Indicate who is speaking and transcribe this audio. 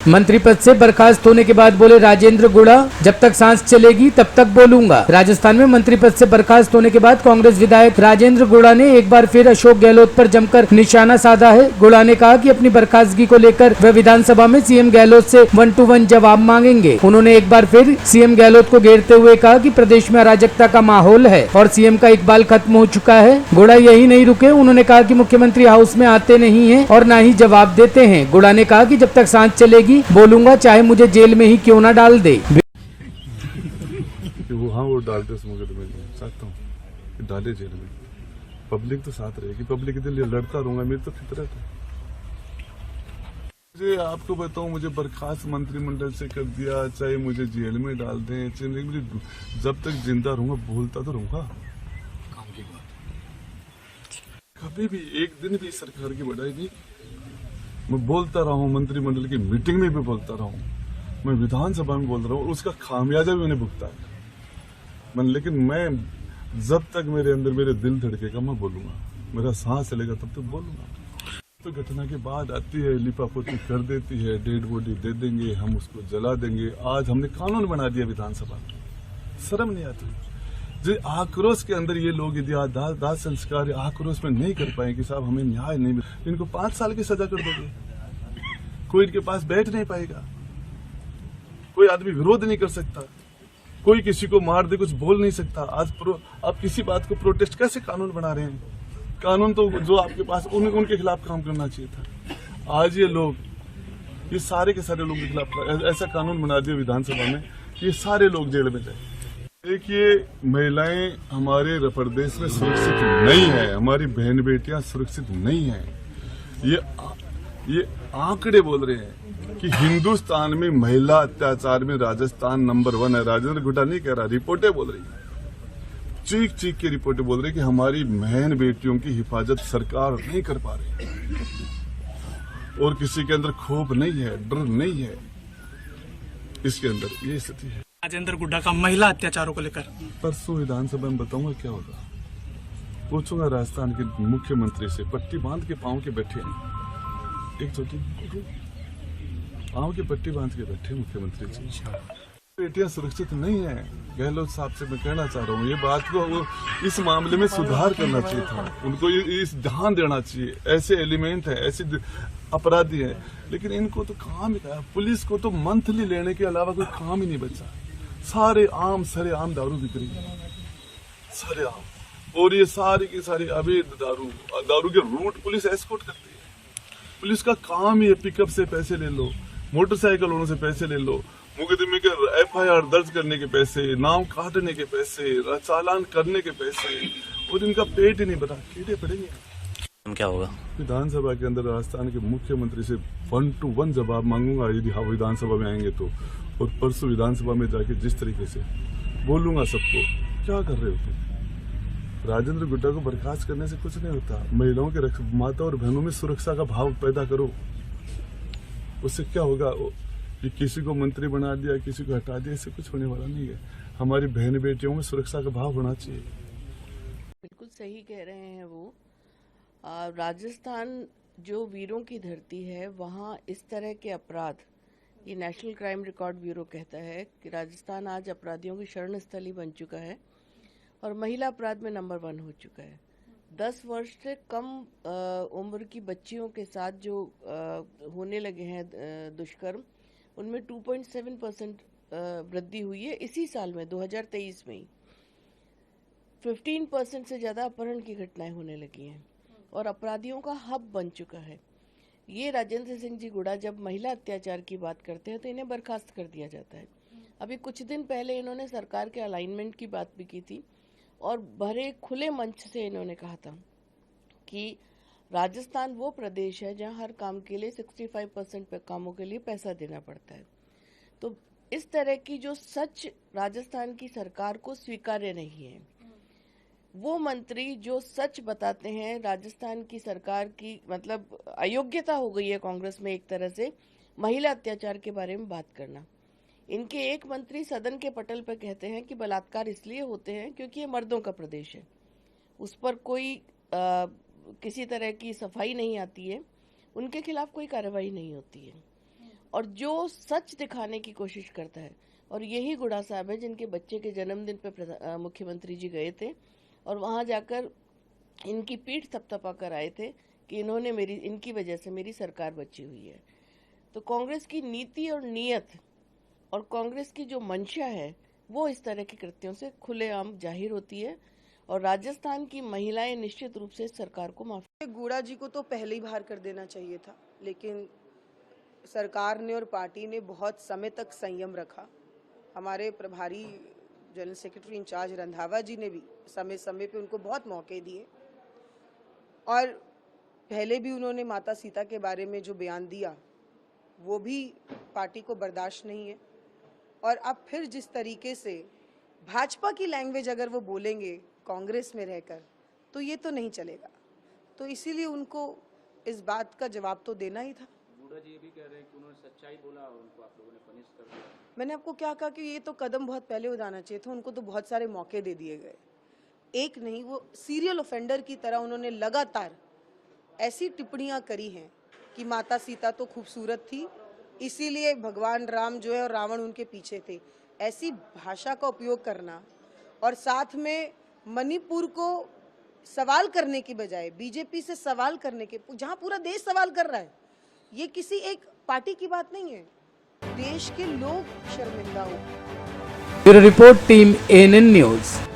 Speaker 1: मंत्री पद से बर्खास्त होने के बाद बोले राजेंद्र गुड़ा, जब तक सांस चलेगी तब तक बोलूंगा। राजस्थान में मंत्री पद से बर्खास्त होने के बाद कांग्रेस विधायक राजेंद्र गुड़ा ने एक बार फिर अशोक गहलोत पर जमकर निशाना साधा है। गुड़ा ने कहा कि अपनी बर्खास्तगी को लेकर वह विधानसभा में सीएम गहलोत से 1-to-1 जवाब मांगेंगे। उन्होंने एक बार फिर सीएम गहलोत को घेरते हुए कहा कि प्रदेश में अराजकता का माहौल है और सीएम का इकबाल खत्म हो चुका है। गुड़ा यही नहीं रुके, उन्होंने कहा कि मुख्यमंत्री हाउस में आते नहीं हैं और न ही जवाब देते हैं। गुड़ा ने कहा कि जब तक सांस चलेगी बोलूंगा, चाहे मुझे जेल में ही क्यों ना डाल दे।
Speaker 2: वो डालते उस मुकदमे में चाहता हूँ कि डाले जेल में। पब्लिक तो साथ रहेगी, पब्लिक के लिए लड़ता रहूंगा, मेरी तो फितरत है। मुझे आपको बताऊं, मुझे बर्खास्त मंत्रिमंडल से कर दिया, चाहे मुझे जेल में डाल दें, चाहे मुझे, जब तक जिंदा रहूंगा बोलता तो रहूंगा। कभी भी एक दिन भी सरकार की बढ़ाई नहीं। मैं बोलता रहा हूँ, मंत्रिमंडल की मीटिंग में भी बोलता रहा हूँ, मैं विधानसभा में बोल रहा हूँ, उसका खामियाजा भी मैंने भुगता है। लेकिन मैं जब तक मेरे अंदर मेरे दिल धड़केगा मैं बोलूंगा, मेरा सांस चलेगा तब तक बोलूंगा। तो घटना के बाद आती है, लिपापोती कर देती है, डेड बॉडी दे देंगे, हम उसको जला देंगे। आज हमने कानून बना दिया विधानसभा में, शर्म नहीं आती। जो आक्रोश के अंदर ये लोग यदि दाह संस्कार आक्रोश में नहीं कर पाए कि साहब हमें न्याय नहीं मिला, इनको 5 साल की सजा कर दोगे, कोई इनके पास बैठ नहीं पाएगा, कोई आदमी विरोध नहीं कर सकता, कोई किसी को मार दे कुछ बोल नहीं सकता। आज आप किसी बात को प्रोटेस्ट कैसे कानून बना रहे हैं? कानून तो जो आपके पास उनके खिलाफ काम करना चाहिए था। आज ये लोग, ये सारे के सारे लोगों के खिलाफ ऐसा कानून बना दिया विधानसभा में, ये सारे लोग जेल में जाए। देखिए, महिलाएं हमारे प्रदेश में सुरक्षित नहीं है, हमारी बहन बेटियां सुरक्षित नहीं है। ये आंकड़े बोल रहे हैं कि हिंदुस्तान में महिला अत्याचार में राजस्थान नंबर 1 है। राजेंद्र गुड़ा नहीं कह रहा, रिपोर्टें बोल रही है, चीख चीख के रिपोर्टें बोल रही है कि हमारी बहन बेटियों की हिफाजत सरकार नहीं कर पा रही और किसी के अंदर खौफ नहीं है, डर नहीं है, इसके अंदर ये स्थिति है।
Speaker 3: राजेंद्र गुड्डा का महिला अत्याचारों को लेकर
Speaker 2: परसों विधानसभा में बताऊंगा क्या होगा। पूछूंगा राजस्थान के मुख्यमंत्री से, पट्टी बांध के पांव के बैठे हैं, एक छोटी पांव की पट्टी बांध के बैठे मुख्यमंत्री जी। बेटियां सुरक्षित नहीं है। गहलोत साहब से मैं कहना चाह रहा हूँ, ये बात को वो इस मामले में सुधार करना चाहिए था, उनको इस ध्यान देना चाहिए। ऐसे एलिमेंट है, ऐसे अपराधी है, लेकिन इनको तो काम ही था। पुलिस को तो मंथली लेने के अलावा कोई काम ही नहीं बचा। सारे आम दारू बिक रही है, सारे आम, और ये सारी की सारी अवैध दारू के रूट पुलिस एस्कॉर्ट करती है। पुलिस का काम ही है, पिकअप से पैसे ले लो, मोटरसाइकिल वालों से पैसे ले लो, मुकदमे के FIR दर्ज करने के पैसे, नाम काटने के पैसे, चालान करने के पैसे, और इनका पेट ही नहीं भरा, कीड़े पड़ेंगे।
Speaker 4: क्या होगा?
Speaker 2: विधानसभा के अंदर राजस्थान के मुख्यमंत्री से 1-to-1 जवाब मांगूंगा यदि हाँ विधानसभा में आएंगे तो। और परसों विधानसभा में जाके जिस तरीके से बोलूंगा सबको, क्या कर रहे हो तुम? राजेंद्र गुड्डा को बर्खास्त करने से कुछ नहीं होता। महिलाओं के माता और बहनों में सुरक्षा का भाव पैदा करो, उससे क्या होगा? कि किसी को मंत्री बना दिया, किसी को हटा दिया, इससे कुछ होने वाला नहीं है। हमारी बहन बेटियों में सुरक्षा का भाव होना चाहिए।
Speaker 5: बिल्कुल सही कह रहे हैं वो। राजस्थान जो वीरों की धरती है, वहाँ इस तरह के अपराध, ये नेशनल क्राइम रिकॉर्ड ब्यूरो कहता है कि राजस्थान आज अपराधियों की शरण स्थली बन चुका है और महिला अपराध में नंबर 1 हो चुका है। 10 वर्ष से कम उम्र की बच्चियों के साथ जो होने लगे हैं दुष्कर्म, उनमें 2.7% वृद्धि हुई है इसी साल में, 2023 में ही। 15% से ज़्यादा अपहरण की घटनाएं होने लगी हैं और अपराधियों का हब बन चुका है। ये राजेंद्र सिंह जी गुड़ा जब महिला अत्याचार की बात करते हैं तो इन्हें बर्खास्त कर दिया जाता है। अभी कुछ दिन पहले इन्होंने सरकार के अलाइनमेंट की बात भी की थी और भरे खुले मंच से इन्होंने कहा था कि राजस्थान वो प्रदेश है जहां हर काम के लिए 65% कामों के लिए पैसा देना पड़ता है। तो इस तरह की जो सच राजस्थान की सरकार को स्वीकार्य नहीं है, वो मंत्री जो सच बताते हैं, राजस्थान की सरकार की मतलब अयोग्यता हो गई है कांग्रेस में एक तरह से महिला अत्याचार के बारे में बात करना। इनके एक मंत्री सदन के पटल पर कहते हैं कि बलात्कार इसलिए होते हैं क्योंकि ये मर्दों का प्रदेश है, उस पर कोई किसी तरह की सफाई नहीं आती है, उनके खिलाफ कोई कार्रवाई नहीं होती है। और जो सच दिखाने की कोशिश करता है। और यही गुड़ा साहब है जिनके बच्चे के जन्मदिन पे मुख्यमंत्री जी गए थे और वहां जाकर इनकी पीठ थपथपा कर आए थे कि इनकी वजह से मेरी सरकार बची हुई है। तो कांग्रेस की नीति और नीयत और कांग्रेस की जो मंशा है वो इस तरह के कृत्यों से खुलेआम जाहिर होती है और राजस्थान की महिलाएं निश्चित रूप से इस सरकार को माफ।
Speaker 4: गुड़ा जी को तो पहले ही बाहर कर देना चाहिए था, लेकिन सरकार ने और पार्टी ने बहुत समय तक संयम रखा। हमारे प्रभारी जनरल सेक्रेटरी इंचार्ज रंधावा जी ने भी समय समय पे उनको बहुत मौके दिए और पहले भी उन्होंने माता सीता के बारे में जो बयान दिया वो भी पार्टी को बर्दाश्त नहीं है। और अब फिर जिस तरीके से भाजपा की लैंग्वेज अगर वो बोलेंगे कांग्रेस में रहकर तो ये तो नहीं चलेगा। तो इसीलिए उनको इस बात का जवाब तो देना ही था।
Speaker 6: गुड़ा जी ये भी कह रहे हैं कि उन्होंने सच्चाई बोला और उनको आप लोगों ने पनिश कर दिया।
Speaker 4: मैंने आपको क्या कहा कि ये तो कदम बहुत पहले उठाना चाहिए था, उनको तो बहुत सारे मौके दे दिए गए। एक नहीं, वो सीरियल ऑफेंडर की तरह उन्होंने लगातार ऐसी टिप्पणियां करी हैं कि माता सीता तो खूबसूरत थी, इसीलिए भगवान राम जो है और रावण उनके पीछे थे। ऐसी भाषा का उपयोग करना और साथ में मणिपुर को सवाल करने की बजाय बीजेपी से सवाल करने के, जहां पूरा देश सवाल कर रहा है, ये किसी एक पार्टी की बात नहीं है, देश के लोग शर्मिंदा हो।
Speaker 1: Bureau report team ANN news.